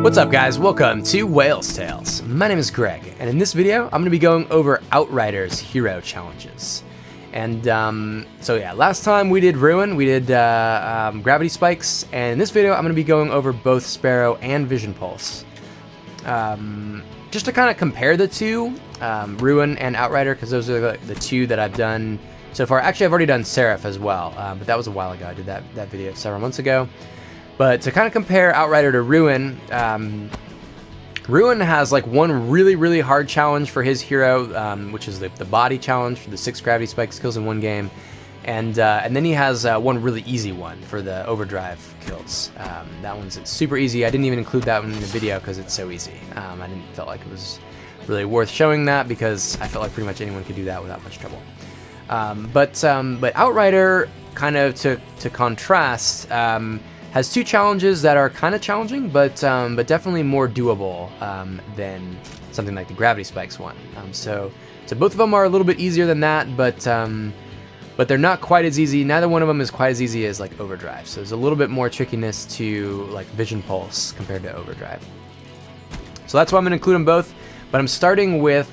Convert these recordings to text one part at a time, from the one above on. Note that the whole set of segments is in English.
What's up, guys? Welcome to Whale's Tales. My name is Greg, and in this video I'm going to be going over Outrider's hero challenges. And so yeah, last time we did Ruin, we did Gravity Spikes, and in this video I'm going to be going over both Sparrow and Vision Pulse. Just to kind of compare the two, Ruin and Outrider, because those are the two that I've done so far. Actually, I've already done Seraph as well, but that was a while ago. I did that video several months ago. But to kind of compare Outrider to Ruin, Ruin has like one really hard challenge for his hero, which is the body challenge for the 6 gravity spikes kills in one game, and then he has one really easy one for the overdrive kills. That one's super easy. I didn't even include that one in the video because it's so easy. I didn't feel like it was really worth showing that because I felt like pretty much anyone could do that without much trouble. But Outrider, kind of to contrast, has two challenges that are kind of challenging, but definitely more doable than something like the Gravity Spikes one. So both of them are a little bit easier than that, but they're not quite as easy. Neither one of them is quite as easy as like Overdrive. So there's a little bit more trickiness to like Vision Pulse compared to Overdrive. So that's why I'm gonna include them both. But I'm starting with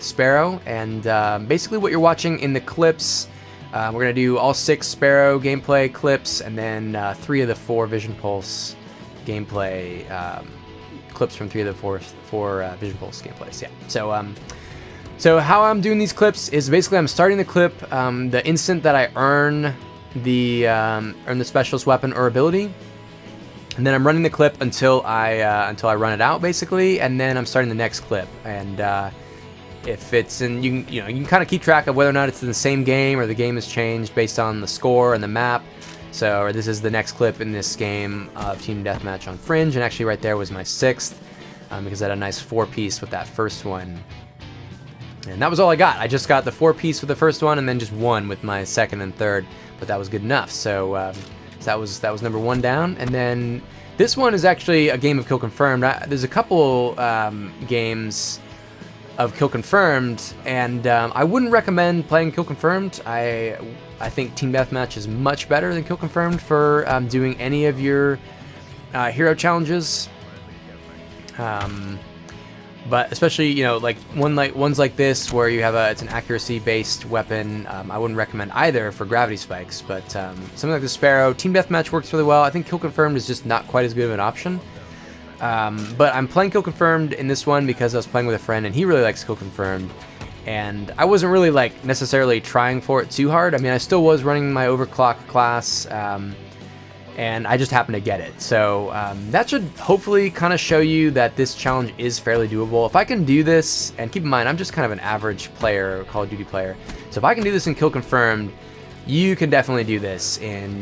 Sparrow, and basically what you're watching in the clips. We're going to do all 6 Sparrow gameplay clips, and then 3 of the 4 Vision Pulse gameplay clips from 3 of the 4 Vision Pulse gameplays. Yeah. So how I'm doing these clips is basically I'm starting the clip the instant that I earn the specialist weapon or ability, and then I'm running the clip until I run it out basically, and then I'm starting the next clip. And if it's in, you can kind of keep track of whether or not it's in the same game or the game has changed based on the score and the map. So, or this is the next clip in this game of Team Deathmatch on Fringe, and actually right there was my 6th, because I had a nice 4-piece with that first one. And that was all I got. I just got the 4-piece with the first one, and then just 1 with my 2nd and 3rd, but that was good enough. So, that was number 1 down. And then this one is actually a game of Kill Confirmed. There's a couple games of Kill Confirmed, and I wouldn't recommend playing Kill Confirmed. I think Team Deathmatch is much better than Kill Confirmed for doing any of your hero challenges. But especially, like ones like this where you have it's an accuracy based weapon, I wouldn't recommend either for gravity spikes. But something like the Sparrow, Team Deathmatch works really well. I think Kill Confirmed is just not quite as good of an option. But I'm playing Kill Confirmed in this one because I was playing with a friend and he really likes Kill Confirmed, and I wasn't really like necessarily trying for it too hard. I mean, I still was running my overclock class, and I just happened to get it. So that should hopefully kind of show you that this challenge is fairly doable. If I can do this, and keep in mind I'm just kind of an average player, Call of Duty player, so if I can do this in Kill Confirmed, you can definitely do this in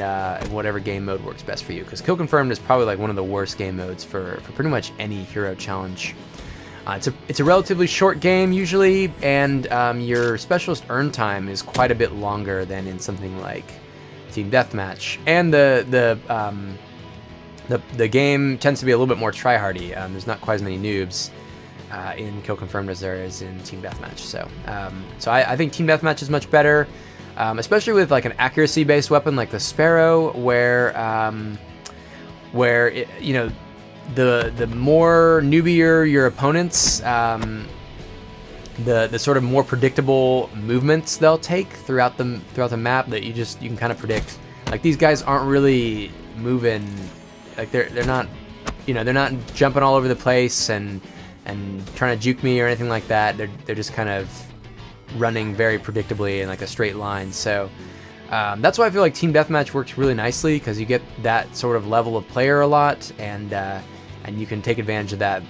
whatever game mode works best for you, because Kill Confirmed is probably like one of the worst game modes for pretty much any hero challenge. It's a relatively short game usually, and your specialist earn time is quite a bit longer than in something like Team Deathmatch, and the game tends to be a little bit more tryhardy. There's not quite as many noobs in Kill Confirmed as there is in Team Deathmatch. So I think Team Deathmatch is much better. Especially with like an accuracy-based weapon like the Sparrow, where it, the more noobier your opponents, the sort of more predictable movements they'll take throughout the map that you can kind of predict. Like these guys aren't really moving, like they're not jumping all over the place and trying to juke me or anything like that. They're just kind of running very predictably in like a straight line. So that's why I feel like Team Deathmatch works really nicely, because you get that sort of level of player a lot, and you can take advantage of that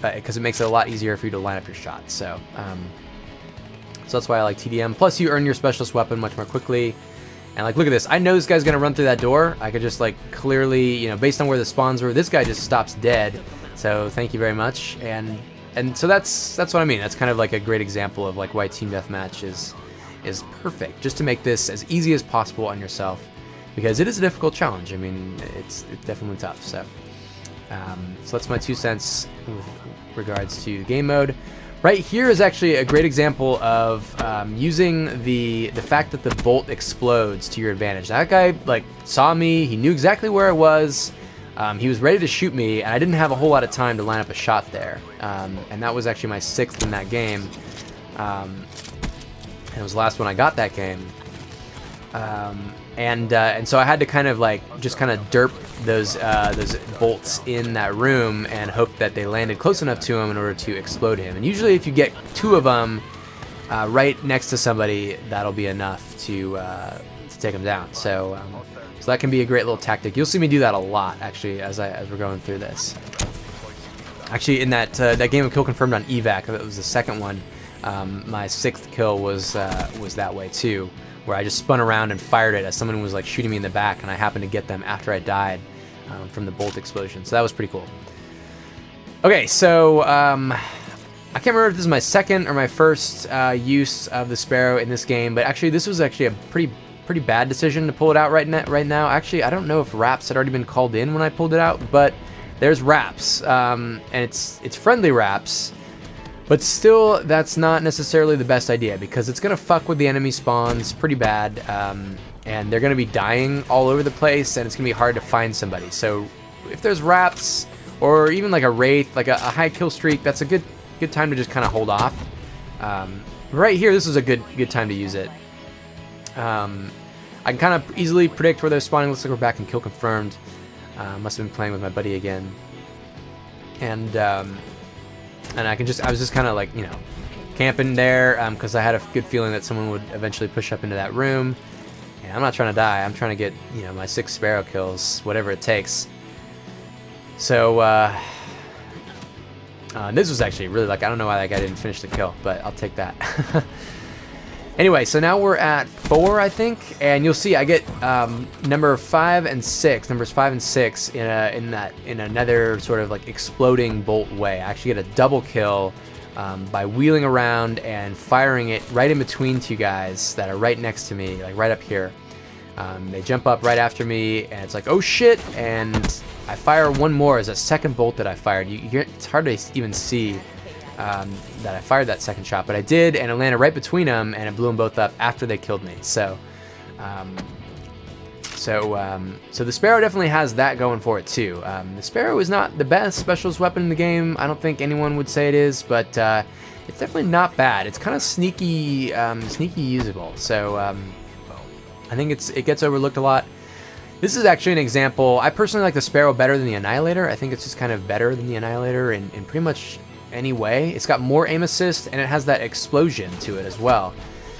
because it makes it a lot easier for you to line up your shots. So that's why I like TDM. Plus you earn your specialist weapon much more quickly. And like, look at this. I know this guy's gonna run through that door. I could just like clearly, based on where the spawns were, this guy just stops dead. So thank you very much. And so that's what I mean. That's kind of like a great example of like why Team Deathmatch is perfect, just to make this as easy as possible on yourself, because it is a difficult challenge. I mean, it's definitely tough. So that's my 2 cents with regards to game mode. Right here is actually a great example of using the fact that the bolt explodes to your advantage. That guy like saw me. He knew exactly where I was. He was ready to shoot me, and I didn't have a whole lot of time to line up a shot there. And that was actually my 6th in that game. And it was the last one I got that game. And so I had to kind of like just kind of derp those bolts in that room and hope that they landed close enough to him in order to explode him. And usually if you get 2 of them right next to somebody, that'll be enough to take him down. So that can be a great little tactic. You'll see me do that a lot actually as we're going through this. Actually, in that game of Kill Confirmed on evac, that was the 2nd one. My 6th kill was that way too, where I just spun around and fired it as someone was like shooting me in the back, and I happened to get them after I died from the bolt explosion. So that was pretty cool. Okay, so I can't remember if this is my 2nd or my 1st use of the Sparrow in this game, but actually this was actually a pretty bad decision to pull it out right now. Actually, I don't know if wraps had already been called in when I pulled it out, but there's wraps, and it's friendly wraps. But still, that's not necessarily the best idea, because it's going to fuck with the enemy spawns pretty bad, and they're going to be dying all over the place, and it's going to be hard to find somebody. So if there's wraps, or even like a wraith, like a high kill streak, that's a good time to just kind of hold off. Right here, this is a good time to use it. I can kind of easily predict where they're spawning. Looks like we're back in Kill Confirmed. Must have been playing with my buddy again. And I was just kind of like, you know, camping there because I had a good feeling that someone would eventually push up into that room. And I'm not trying to die. I'm trying to get, you know, my 6 Sparrow kills, whatever it takes. So this was actually really like, I don't know why that guy didn't finish the kill, but I'll take that. Anyway, so now we're at 4, I think, and you'll see I get numbers 5 and 6 in another sort of like exploding bolt way. I actually get a double kill by wheeling around and firing it right in between 2 guys that are right next to me, like right up here. They jump up right after me, and it's like, oh shit, and I fire one more as a 2nd bolt that I fired. It's hard to even see that I fired that 2nd shot, but I did, and it landed right between them, and it blew them both up after they killed me. So the Sparrow definitely has that going for it too. The Sparrow is not the best specialist weapon in the game. I don't think anyone would say it is, but it's definitely not bad. It's kind of sneaky usable. So I think it gets overlooked a lot. This is actually an example. I personally like the Sparrow better than the Annihilator. I think it's just kind of better than the Annihilator in pretty much any way. It's got more aim assist, and it has that explosion to it as well.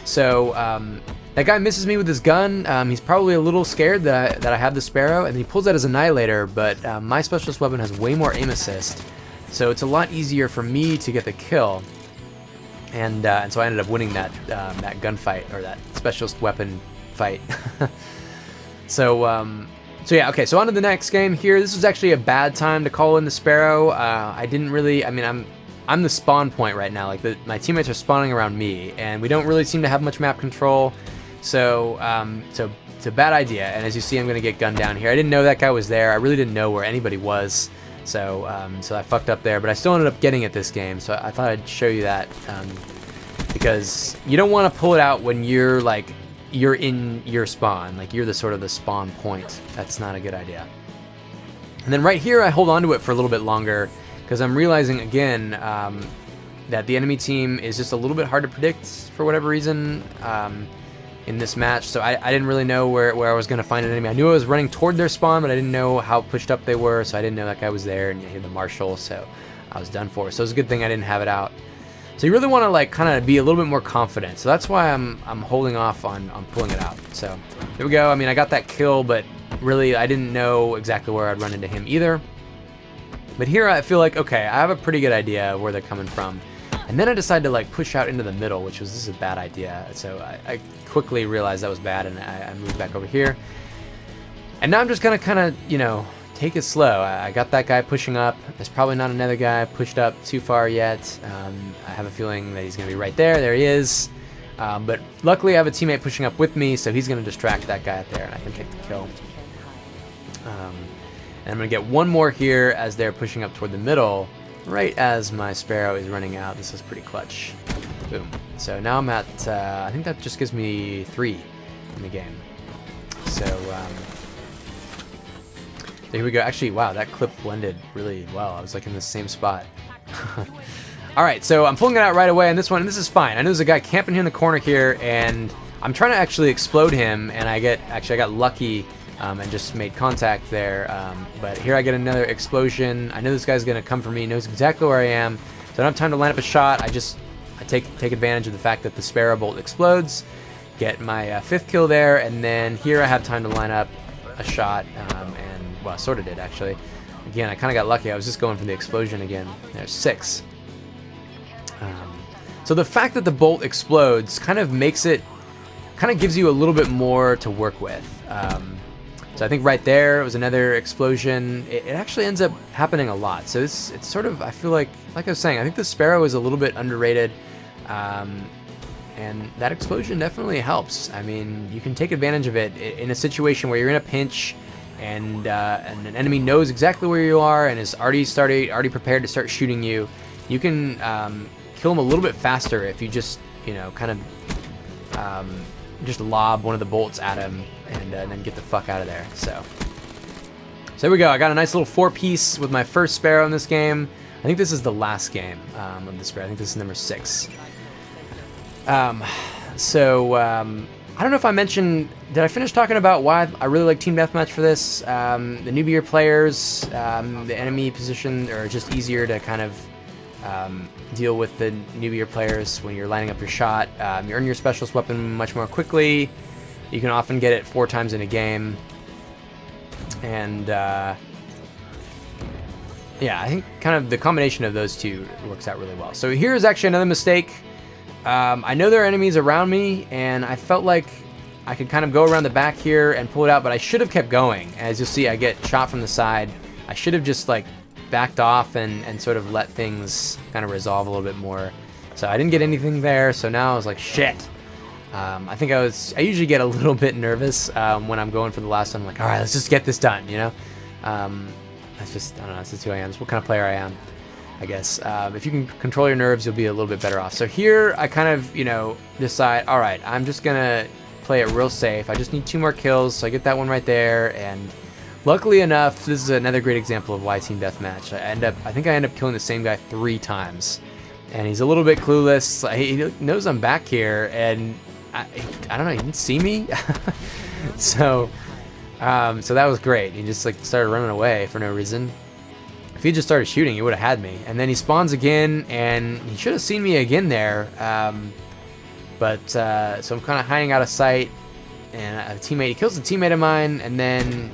So that guy misses me with his gun. He's probably a little scared that I have the Sparrow, and he pulls out his Annihilator, but my specialist weapon has way more aim assist, so it's a lot easier for me to get the kill. And so I ended up winning that gunfight, or that specialist weapon fight. So yeah, okay, so on to the next game here. This was actually a bad time to call in the Sparrow. I didn't really, I mean, I'm the spawn point right now. Like, my teammates are spawning around me, and we don't really seem to have much map control. So it's a bad idea, and as you see, I'm going to get gunned down here. I didn't know that guy was there. I really didn't know where anybody was, so I fucked up there, but I still ended up getting it this game, so I thought I'd show you that, because you don't want to pull it out when you're, like, you're in your spawn, like you're the sort of the spawn point. That's not a good idea. And then right here, I hold on to it for a little bit longer, because I'm realizing again that the enemy team is just a little bit hard to predict for whatever reason in this match. So I didn't really know where I was going to find an enemy. I knew I was running toward their spawn, but I didn't know how pushed up they were, so I didn't know that guy was there, and you had the Marshal, so I was done for. So it was a good thing I didn't have it out. So you really want to like kind of be a little bit more confident. So that's why I'm holding off on pulling it out. So there we go. I mean, I got that kill, but really I didn't know exactly where I'd run into him either. But here I feel like, okay, I have a pretty good idea of where they're coming from. And then I decided to like push out into the middle, which was, this is a bad idea. So I quickly realized that was bad, and I moved back over here. And now I'm just gonna kind of, you know, take it slow. I got that guy pushing up. There's probably not another guy pushed up too far yet. I have a feeling that he's gonna be right there. There he is. But luckily I have a teammate pushing up with me, so he's gonna distract that guy up there, and I can take the kill. And I'm going to get one more here as they're pushing up toward the middle, right as my Sparrow is running out. This is pretty clutch. Boom. So now I'm at, I think that just gives me 3 in the game. So Here we go. Actually, wow, that clip blended really well. I was like in the same spot. All right, so I'm pulling it out right away on this one, and this is fine. I know there's a guy camping here in the corner here, and I'm trying to actually explode him, and I got lucky and just made contact there. But here I get another explosion. I know this guy's gonna come for me. He knows exactly where I am, so I don't have time to line up a shot. I take advantage of the fact that the Sparrow bolt explodes, get my 5th kill there, and then here I have time to line up a shot, and well, I sort of did actually. Again, I kind of got lucky. I was just going for the explosion again. There's 6. So the fact that the bolt explodes kind of gives you a little bit more to work with. So I think right there was another explosion. It actually ends up happening a lot. So it's sort of, I feel like I was saying, I think the Sparrow is a little bit underrated. And that explosion definitely helps. I mean, you can take advantage of it in a situation where you're in a pinch and an enemy knows exactly where you are and is already prepared to start shooting you. You can kill him a little bit faster if you just, kind of just lob one of the bolts at him and then get the fuck out of there. So there we go. I got a nice little 4-piece with my first Sparrow in this game. I think this is the last game of the Sparrow. I think this is number 6. I don't know if I mentioned, did I finish talking about why I really like Team Deathmatch for this? The newbier players, the enemy position are just easier to kind of deal with the newbier players when you're lining up your shot. You earn your specialist weapon much more quickly. You can often get it 4 times in a game. And yeah, I think kind of the combination of those two works out really well. So here's actually another mistake. I know there are enemies around me, and I felt like I could kind of go around the back here and pull it out, but I should have kept going. As you'll see, I get shot from the side. I should have just like backed off and sort of let things kind of resolve a little bit more. So I didn't get anything there, so now I was like, shit. I think I usually get a little bit nervous when I'm going for the last one. I'm like, all right, let's just get this done, That's just, I don't know, that's just who I am. It's what kind of player I am, I guess. If you can control your nerves, you'll be a little bit better off. So here I kind of, decide, all right, I'm just going to play it real safe. I just need 2 more kills, so I get that one right there. And luckily enough, this is another great example of why Team Deathmatch. I think I end up killing the same guy 3 times. And he's a little bit clueless. He knows I'm back here, and I don't know, he didn't see me. So that was great. He just started running away for no reason. If he just started shooting, he would have had me. And then he spawns again, and he should have seen me again there. So I'm kind of hiding out of sight, and he kills a teammate of mine, and then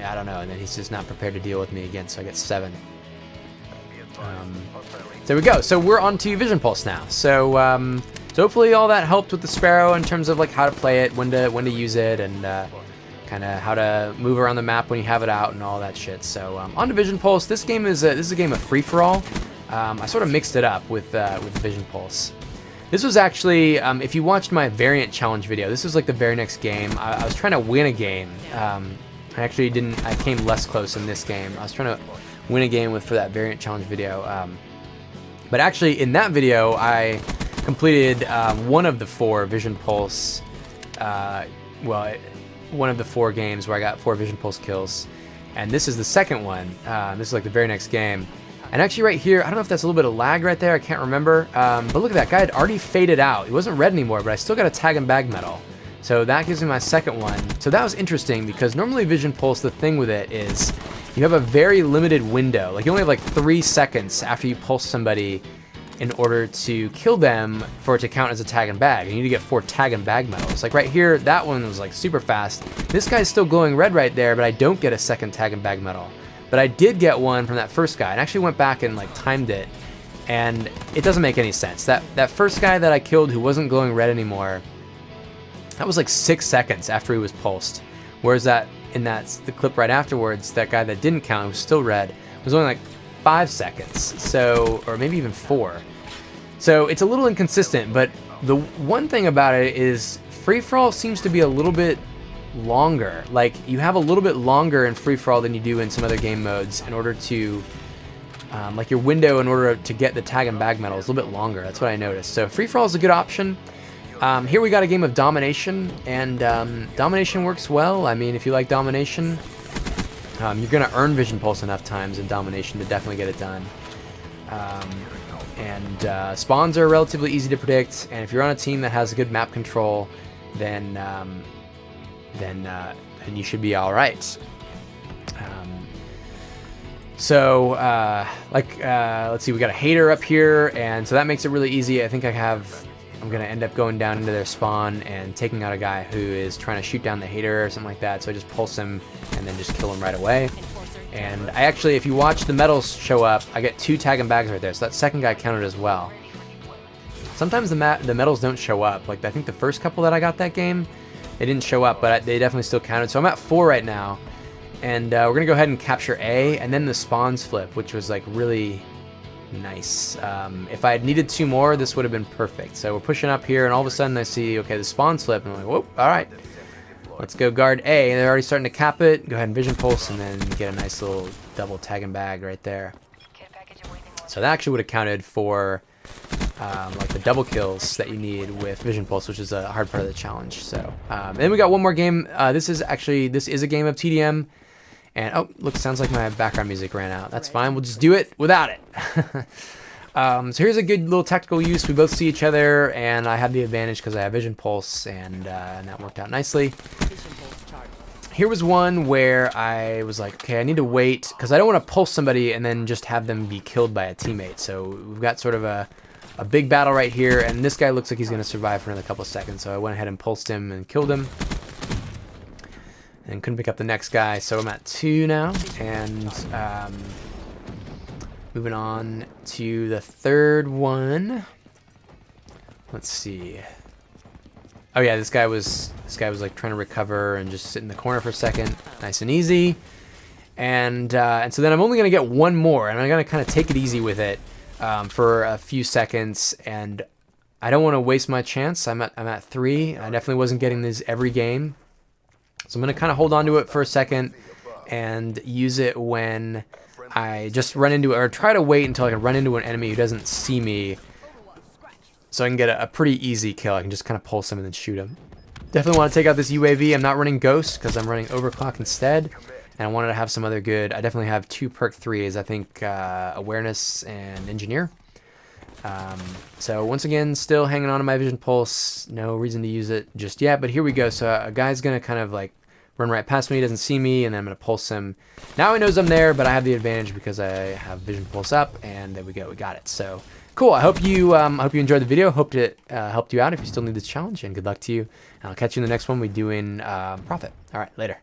I don't know, and then he's just not prepared to deal with me again. So I get 7. There we go. So we're on to Vision Pulse now. So hopefully all that helped with the Sparrow in terms of how to play it, when to use it, and kind of how to move around the map when you have it out and all that shit. So on to Vision Pulse. This game is a game of free for all. I sort of mixed it up with Vision Pulse. This was actually, if you watched my variant challenge video, this was the very next game. I was trying to win a game. I actually didn't. I came less close in this game. I was trying to win a game for that variant challenge video. But actually, in that video, I completed one of the 4 Vision Pulse. One of the 4 games where I got 4 Vision Pulse kills, and this is the second one. This is the very next game. And actually, right here, I don't know if that's a little bit of lag right there. I can't remember. But look at that guy had already faded out. He wasn't red anymore, but I still got a tag and bag medal. So that gives me my second one. So that was interesting because normally Vision Pulse, the thing with it is you have a very limited window. You only have 3 seconds after you pulse somebody in order to kill them for it to count as a tag and bag. You need to get 4 tag and bag medals. Right here, that one was super fast. This guy's still glowing red right there, but I don't get a second tag and bag medal. But I did get one from that first guy, and actually went back and timed it, and it doesn't make any sense. That first guy that I killed who wasn't glowing red anymore, that was 6 seconds after he was pulsed. Whereas the clip right afterwards, that guy that didn't count, who was still red, was only 5 seconds. So, or maybe even 4. So it's a little inconsistent, but the one thing about it is free-for-all seems to be a little bit longer. You have a little bit longer in free-for-all than you do in some other game modes in order to, your window in order to get the tag and bag medal is a little bit longer. That's what I noticed. So free-for-all is a good option. Here we got a game of domination, and domination works well. I mean, if you like domination, You're going to earn Vision Pulse enough times in Domination to definitely get it done. Spawns are relatively easy to predict, and if you're on a team that has good map control, then you should be all right. Let's see, we got a hater up here, and so that makes it really easy. I think I'm gonna end up going down into their spawn and taking out a guy who is trying to shoot down the hater or something like that. So I just pulse him and then just kill him right away. And I actually, if you watch the medals show up, I get 2 tag and bags right there. So that second guy counted as well. Sometimes the medals don't show up. Like I think the first couple that I got that game, they didn't show up, but they definitely still counted. So I'm at 4 right now. And we're going to go ahead and capture A, and then the spawns flip, which was like really nice. If I had needed 2 more, this would have been perfect. So we're pushing up here, and all of a sudden I see, okay, the spawns flip, and I'm like, whoop, all right. Let's go guard A. They're already starting to cap it. Go ahead and Vision Pulse, and then get a nice little double tag and bag right there. So that actually would have counted for like the double kills that you need with Vision Pulse, which is a hard part of the challenge. So then we got one more game. This is a game of TDM. And, oh, look, sounds like my background music ran out. That's fine. We'll just do it without it. So here's a good little tactical use. We both see each other, and I have the advantage because I have Vision Pulse, and that worked out nicely. Here was one where I was like, okay, I need to wait, because I don't want to pulse somebody and then just have them be killed by a teammate. So we've got sort of a big battle right here, and this guy looks like he's going to survive for another couple of seconds. So I went ahead and pulsed him and killed him. And couldn't pick up the next guy, so I'm at 2 now, and moving on to the third one. Let's see. Oh yeah, this guy was like trying to recover and just sit in the corner for a second, nice and easy. And so then I'm only gonna get 1 more, and I'm gonna kind of take it easy with it for a few seconds, and I don't want to waste my chance. I'm at 3. I definitely wasn't getting these every game. So I'm going to kind of hold on to it for a second and use it when I just run into it, or try to wait until I can run into an enemy who doesn't see me, so I can get a pretty easy kill. I can just kind of pulse him and then shoot him. Definitely want to take out this UAV. I'm not running Ghost because I'm running Overclock instead, and I wanted to have some other good. I definitely have 2 perk 3s, I think Awareness and Engineer. So once again, still hanging on to my Vision Pulse. No reason to use it just yet, but here we go. So a guy's going to kind of like run right past me, he doesn't see me, and then I'm going to pulse him. Now he knows I'm there, but I have the advantage because I have Vision Pulse up, and there we go, we got it. So cool, I hope you enjoyed the video. Hope it helped you out if you still need this challenge, and good luck to you. And I'll catch you in the next one we do in Profit. All right, later.